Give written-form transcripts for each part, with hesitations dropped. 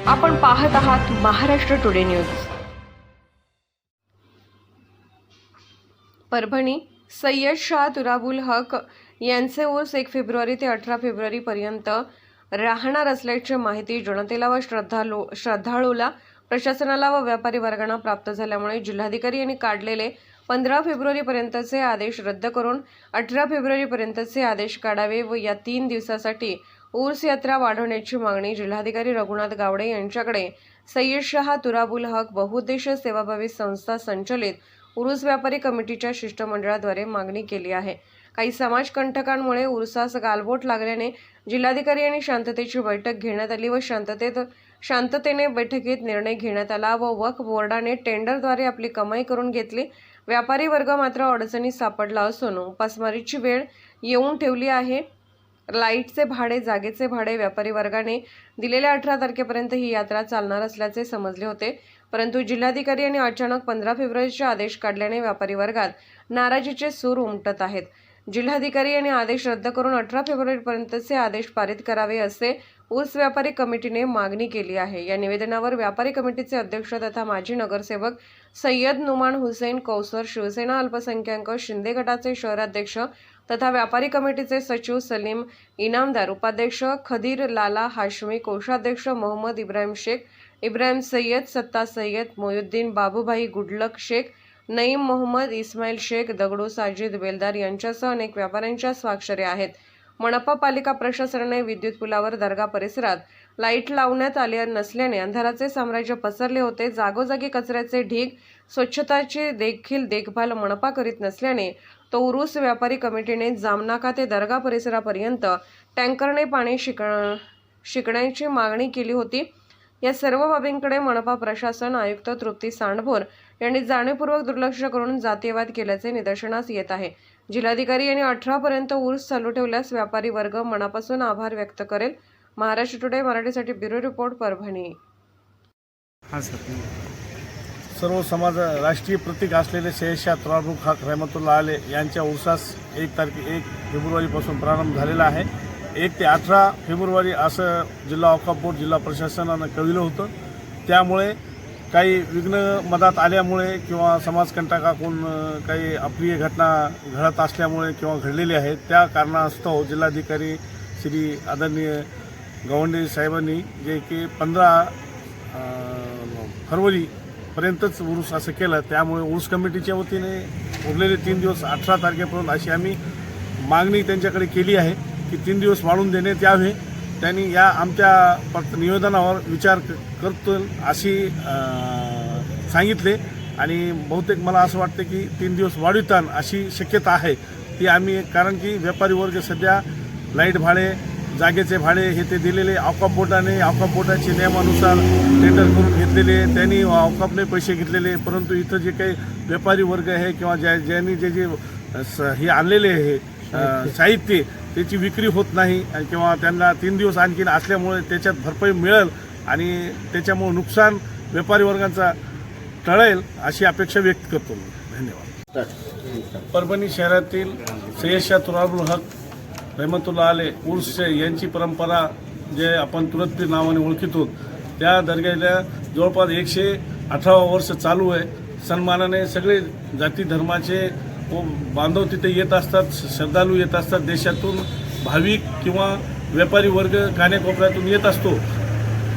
आपण पाहत आहात महाराष्ट्र टुडे न्यूज। परभणी सय्यद शाह तुराबुल हक यांचे उर्स 1 फेब्रुवारी ते 18 फेब्रुवारी पर्यंत राहणार असल्याची माहिती जनतेला व श्रद्धाळूला, प्रशासनाला व व्यापारी वर्गांना प्राप्त झाल्यामुळे जिल्हाधिकारी यांनी काढलेले 15 फेब्रुवारी पर्यंतचे आदेश रद्द करून 18 फेब्रुवारी पर्यंतचे आदेश काढावे व या 3 दिवसासाठी उर्स यात्रा वाढवण्याची मागणी जिल्हाधिकारी रघुनाथ गावडे यांच्याकडे सय्यद शाह तुराबुल हक बहुउद्देशीय सेवाभावी संस्था संचलित उर्स व्यापारी कमिटीच्या शिष्टमंडळाद्वारे मागणी केली आहे। काही समाजकंटकांमुळे उर्सास गालबोट लागल्याने जिल्हाधिकारी यांनी शांततेची बैठक घेण्यात आली व शांततेने बैठकीत निर्णय घेण्यात आला व वक्फ बोर्डाने टेंडरद्वारे आपली कमाई करून घेतली। व्यापारी वर्ग मात्र अडचणीत सापडला असून उपासमारीची वेळ येऊन ठेवली आहे। लाईटचे भाडे, जागेचे भाडे व्यापारी वर्गाने दिलेल्या 18 तारखेपर्यंत ही यात्रा चालणार असल्याचे समजले होते, परंतु जिल्हाधिकारी यांनी अचानक 15 फेब्रुवारीचे आदेश काढल्याने व्यापारी वर्गात नाराजीचे सूर उमटत आहेत। जिल्हाधिकारी यांनी आदेश रद्द करून 18 फेब्रुवारीपर्यंतचे आदेश पारित करावे असे ऊस व्यापारी कमिटीने मागणी केली आहे। या निवेदनावर व्यापारी कमिटीचे अध्यक्ष तथा माजी नगरसेवक सय्यद नुमान हुसेन कौसर, शिवसेना अल्पसंख्याक शिंदे गटाचे शहराध्यक्ष तथा व्यापारी कमिटीचे सचिव सलीम इनामदार, उपाध्यक्ष खदीर लाला हाशमी, कोषाध्यक्ष मोहम्मद इब्राहिम शेख, इब्राहिम सय्यद, सत्ता सय्यद, मोयुद्दीन बाबूभाई गुडलक शेख, नईम मोहम्मद, इस्माईल शेख, दगडू साजिद बेलदार यांच्यासह अनेक व्यापाऱ्यांच्या स्वाक्षऱ्या आहेत। मनपा पालिका प्रशासनाने विद्युत पुलावर दर्गा परिसरात लाईट लावण्यात आले नसल्याने अंधाराचे साम्राज्य पसरले होते। जागोजागी कचऱ्याचे ढीग, स्वच्छताची देखील देखभाल मनपा करीत नसल्याने तो उरूस व्यापारी कमिटीने जामनाका ते दर्गा परिसरापर्यंत टँकरने पाणी शिकण्याची मागणी केली होती। या सर्व बाबींकडे मनपा प्रशासन आयुक्त तृप्ती सांडभोर यांनी जाणीवपूर्वक दुर्लक्ष करून जातीयवाद केल्याचे निदर्शनास येत आहे। जिल्हाधिकारी यांनी 18 पर्यंत उर्स चालू ठेवल्यास व्यापारी वर्ग मनापासून आभार व्यक्त करेल। महाराष्ट्र टुडे मराठीसाठी ब्युरो रिपोर्ट, परभणी। सर्व समाज राष्ट्रीय प्रतीक असलेले सय्यद शाह तुराबुल हक रहमतुल्लाह आले यांच्या उर्सास 1 फेब्रुवारीपासून प्रारंभ झालेला आहे। 1 ते 18 फेब्रुवारी असं जिल्हा वक्फ बोर्ड, जिल्हा प्रशासनानं कळविलं होतं। त्यामुळे काही विघ्न मधात आल्यामुळे किंवा समाजकंटकाकडून काही अप्रिय घटना घडत असल्यामुळे किंवा घडलेली आहेत, त्या कारणास्तव जिल्हाधिकारी श्री आदरणीय गावंडे साहेबांनी जे की 15 फरवरीपर्यंतच उरूस असं केलं। त्यामुळे उरूस कमिटीच्या वतीने उरलेले 3 दिवस 18 तारखेपर्यंत अशी आम्ही मागणी त्यांच्याकडे केली आहे की 3 दिवस वाढवून देण्यात यावे। त्यांनी या आमच्या निवेदनावर विचार करतो अशी सांगितले आणि बहुतेक मला असं वाटतं की 3 दिवस वाढवितान अशी शक्यता आहे ती आम्ही, कारण की व्यापारी वर्ग सध्या लाईट भाडे, जागेचे भाडे हे ते दिलेले वक्फ बोर्डाचे नियमानुसार टेंडर करून घेतलेले, त्यांनी वक्फने पैसे घेतलेले, परंतु इथं जे काही व्यापारी वर्ग आहे किंवा ज्यांनी जे हे आणलेले आहे साहित्य त्याची विक्री होत नाही किंवा त्यांना 3 दिवस आणखीन असल्यामुळे त्याच्यात भरपाई मिळेल आणि त्याच्यामुळे नुकसान व्यापारी वर्गांचा टळेल अशी अपेक्षा व्यक्त करतो। धन्यवाद। परभणी शहरातील सय्यद शाह तुराबुल हक रहमतुल्लाह आले उर्स यांची परंपरा जे आपण तुरतपीर नावाने ओळखितो, त्या दर्ग्याला जवळपास 118 वर्ष चालू आहे। सन्मानाने सगळे जाती धर्माचे बांधव तिथे येत असतात, श्रद्धाळू येत असतात, देशातून भाविक किंवा व्यापारी वर्ग कानेकोपऱ्यातून येत असतो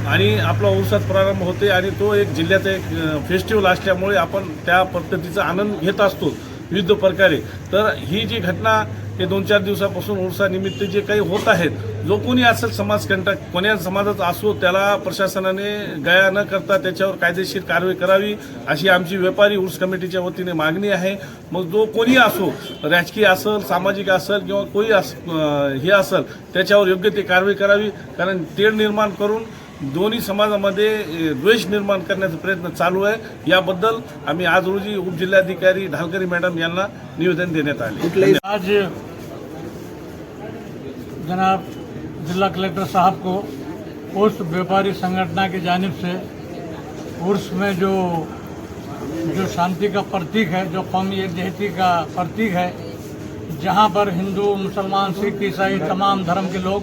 आणि आपला उर्सात प्रारंभ होते आणि तो एक जिल्ह्याचा एक फेस्टिवल असल्यामुळे आपण त्या पद्धतीचा आनंद घेत असतो विविध प्रकारे। तर ही जी घटना हे 2-4 दिवसापासून उर्सानिमित्त जे काही होत आहेत, जो कोणी असेल समाजकंटक, कोण्या समाजाचा असो, त्याला प्रशासनाने गया न करता त्याच्यावर कायदेशीर कारवाई करावी अशी आमची व्यापारी उर्स कमिटीच्या वतीने मागणी आहे। मग जो कोणी असो, राजकीय असेल, सामाजिक असेल किंवा कोणी हे असेल, त्याच्यावर योग्य ती कारवाई करावी, कारण तेढ निर्माण करून दोन्ही समाजामध्ये द्वेष निर्माण करण्याचा प्रयत्न चालू आहे। याबद्दल आम्ही आज रोजी उपजिल्हाधिकारी ढालकरी मॅडम यांना निवेदन देण्यात आले। आज जनाब जिला कलेक्टर साहब को उर्स व्यापारी संगठन की जानिब से उर्स में जो शांति का प्रतीक है, जो कौमी एकजुटता का प्रतीक है, जहाँ पर हिंदू, मुसलमान, सिख, ईसाई तमाम धर्म के लोग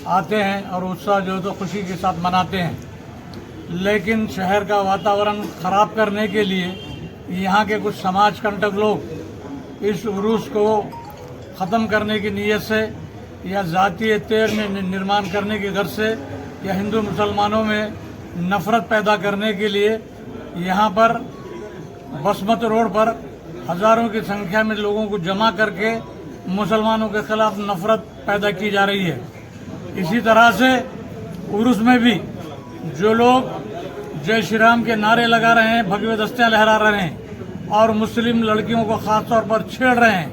आते हैं और उत्साह जो तो खुशी के साथ मनाते हैं। लेकिन शहर का वातावरण खराब करने के लिए यहाँ के कुछ समाज कंटक लोग इस उरूस को ख़त्म करने की नीयत से या जातीय तेर में निर्माण करने की गर्ज से या हिंदू मुसलमानों में नफ़रत पैदा करने के लिए यहाँ पर बसमत रोड पर हज़ारों की संख्या में लोगों को जमा करके मुसलमानों के खिलाफ नफ़रत पैदा की जा रही है। इसी तरह से उर्स में भी जो लोग जय श्री राम के नारे लगा रहे हैं, भगवे दस्तियाँ लहरा रहे हैं और मुस्लिम लड़कियों को ख़ास तौर पर छेड़ रहे हैं,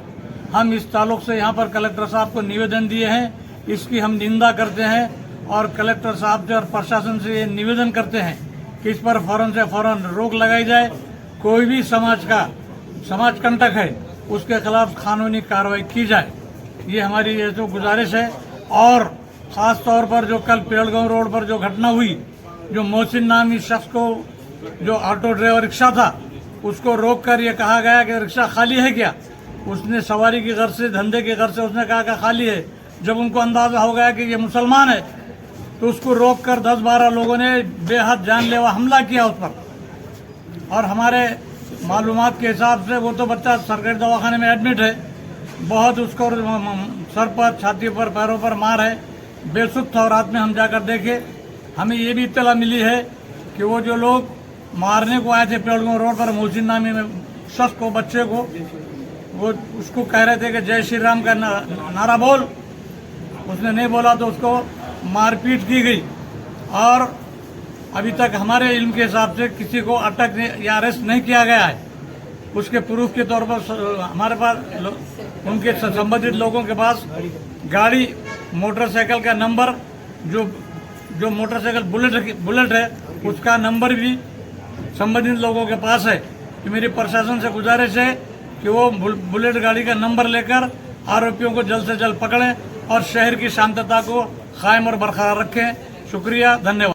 हम इस ताल्लुक से यहाँ पर कलेक्टर साहब को निवेदन दिए हैं। इसकी हम निंदा करते हैं और कलेक्टर साहब से और प्रशासन से ये निवेदन करते हैं कि इस पर फौरन से फौरन रोक लगाई जाए। कोई भी समाज कंटक है उसके खिलाफ कानूनी कार्रवाई की जाए, ये हमारी ये तो गुजारिश है। और ख़ास तौर पर जो कल पेड़गांव रोड पर जो घटना हुई, जो मोहसिन नामी शख्स को जो ऑटो ड्राइवर रिक्शा था उसको रोक कर ये कहा गया कि रिक्शा खाली है क्या, उसने सवारी की गर्ज से, धंधे की गर्ज से उसने कहा कि खाली है। जब उनको अंदाज़ा हो गया कि ये मुसलमान है तो उसको रोक कर 10-12 लोगों ने बेहद जानलेवा हमला किया उस पर। और हमारे मालूमात के हिसाब से वो तो बच्चा सरकारी दवाखाने में एडमिट है, बहुत उसको सर पर, छाती पर, पैरों पर मार है, बेसुध था। रात में हम जाकर देखे, हमें ये भी इत्तला मिली है कि वो जो लोग मारने को आए थे पेड़गांव रोड पर मोहसिन नामी में शख्स को, बच्चे को, वो उसको कह रहे थे कि जय श्री राम का नारा बोल, उसने नहीं बोला तो उसको मारपीट की गई। और अभी तक हमारे इल्म के हिसाब से किसी को अटक या अरेस्ट नहीं किया गया है। उसके प्रूफ के तौर पर हमारे पास उनके संबंधित लोगों के पास गाड़ी, मोटरसाइकिल का नंबर, जो मोटरसाइकिल बुलेट है उसका नंबर भी संबंधित लोगों के पास है। कि मेरी प्रशासन से गुजारिश है कि वो बुलेट गाड़ी का नंबर लेकर आरोपियों को जल्द से जल्द पकड़ें और शहर की शांतता को कायम और बरकरार रखें। शुक्रिया, धन्यवाद।